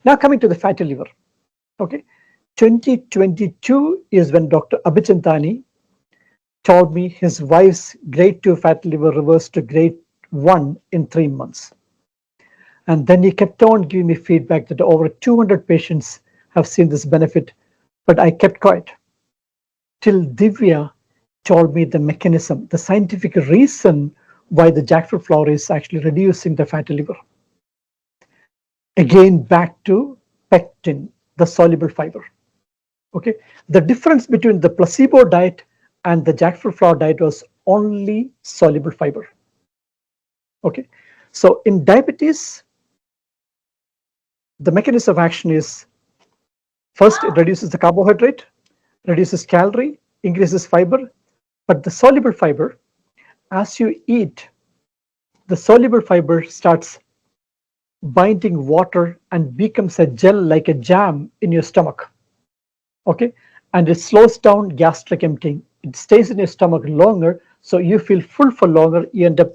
Now coming to the fatty liver. Okay, 2022 is when Dr. Abhichantani told me his wife's grade 2 fatty liver reversed to grade 1 in 3 months. And then he kept on giving me feedback that over 200 patients have seen this benefit, but I kept quiet till Divya told me the mechanism, the scientific reason why the jackfruit flower is actually reducing the fatty liver. Again, back to pectin, the soluble fiber. Okay, the difference between the placebo diet and the jackfruit flower diet was only soluble fiber. Okay, so in diabetes, the mechanism of action is first it reduces the carbohydrate, reduces calorie, increases fiber, but the soluble fiber, as you eat, the soluble fiber starts binding water and becomes a gel like a jam in your stomach. Okay, and it slows down gastric emptying. It stays in your stomach longer, so you feel full for longer. You end up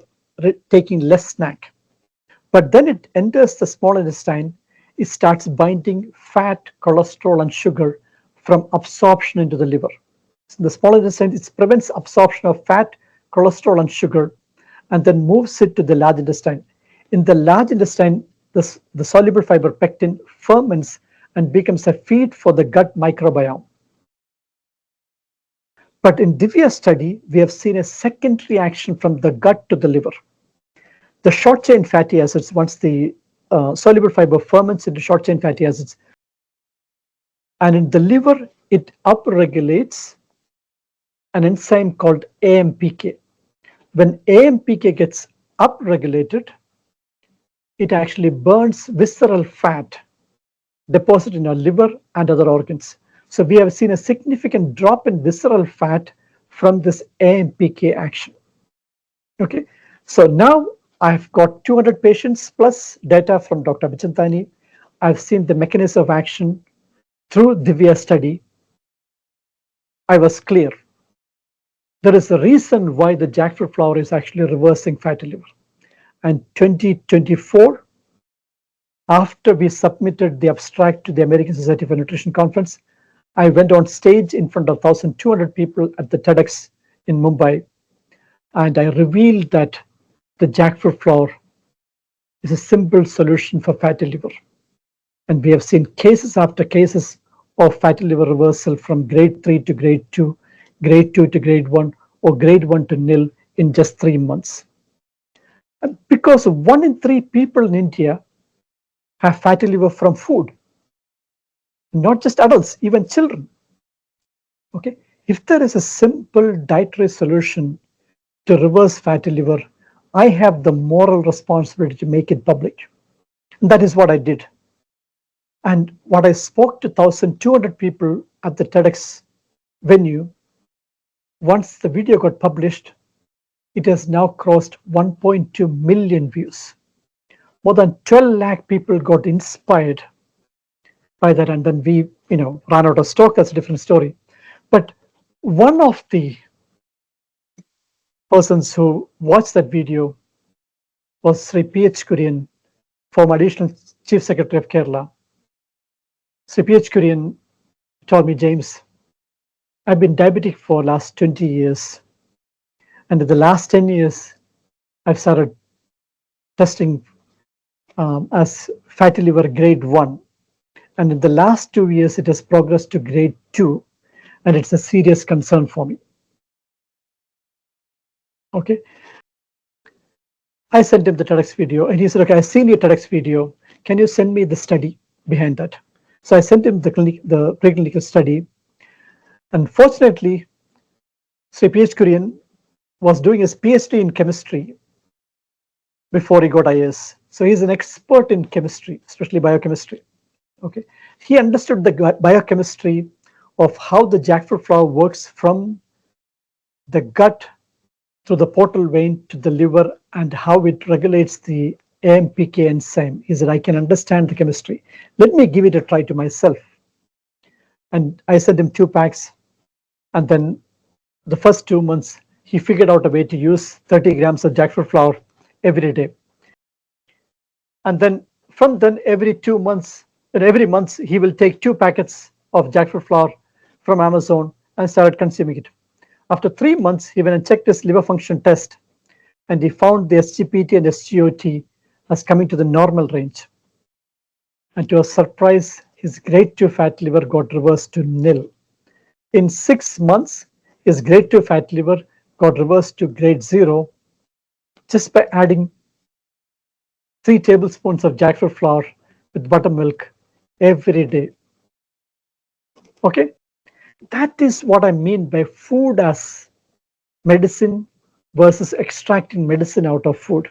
taking less snack. But then it enters the small intestine. It starts binding fat, cholesterol, and sugar from absorption into the liver. So in the small intestine, it prevents absorption of fat, cholesterol, and sugar, and then moves it to the large intestine. In the large intestine, the soluble fiber pectin ferments and becomes a feed for the gut microbiome. But in Divya's study, we have seen a secondary action from the gut to the liver. The short chain fatty acids, once the soluble fiber ferments into short chain fatty acids, and in the liver, it upregulates an enzyme called AMPK. When AMPK gets upregulated, it actually burns visceral fat deposited in our liver and other organs. So we have seen a significant drop in visceral fat from this AMPK action. Okay, so now I've got 200 patients plus data from Dr. Abhichantani. I've seen the mechanism of action through Divya study. I was clear. There is a reason why the jackfruit flower is actually reversing fatty liver. And 2024, after we submitted the abstract to the American Society for Nutrition Conference, I went on stage in front of 1,200 people at the TEDx in Mumbai, and I revealed that the jackfruit flower is a simple solution for fatty liver. And we have seen cases after cases of fatty liver reversal from grade 3 to grade 2, grade 2 to grade 1, or grade 1 to nil in just 3 months. And because 1 in 3 people in India have fatty liver from food, not just adults, even children. Okay, if there is a simple dietary solution to reverse fatty liver, I have the moral responsibility to make it public. And that is what I did. And what I spoke to 1,200 people at the TEDx venue, once the video got published, it has now crossed 1.2 million views. More than 12 lakh people got inspired by that, and then we ran out of stock. That's a different story. But one of the persons who watched that video was Sri P.H. Kurian, former additional Chief Secretary of Kerala. Sri P.H. Kurian told me, James, I've been diabetic for the last 20 years. And in the last 10 years, I've started testing as fatty liver grade 1. And in the last 2 years, it has progressed to grade 2. And it's a serious concern for me. Okay. I sent him the TEDx video and he said, okay, I've seen your TEDx video. Can you send me the study behind that? So I sent him the preclinical study. Unfortunately, Sri P.H. Kurian was doing his PhD in chemistry before he got IS. So he's an expert in chemistry, especially biochemistry. Okay, he understood the biochemistry of how the jackfruit flower works from the gut through the portal vein to the liver and how it regulates the AMPK enzyme. He said, I can understand the chemistry. Let me give it a try to myself. And I sent him 2 packs. And then the first 2 months, he figured out a way to use 30 grams of jackfruit flower every day. And then from then, every 2 months, And every month he will take 2 packets of jackfruit flour from Amazon and started consuming it. After 3 months, he went and checked his liver function test, and he found the SGPT and SGOT as coming to the normal range. And to his surprise, his grade 2 fat liver got reversed to nil. In 6 months, his grade 2 fat liver got reversed to grade 0 just by adding 3 tablespoons of jackfruit flour with buttermilk every day. Okay, that is what I mean by food as medicine versus extracting medicine out of food.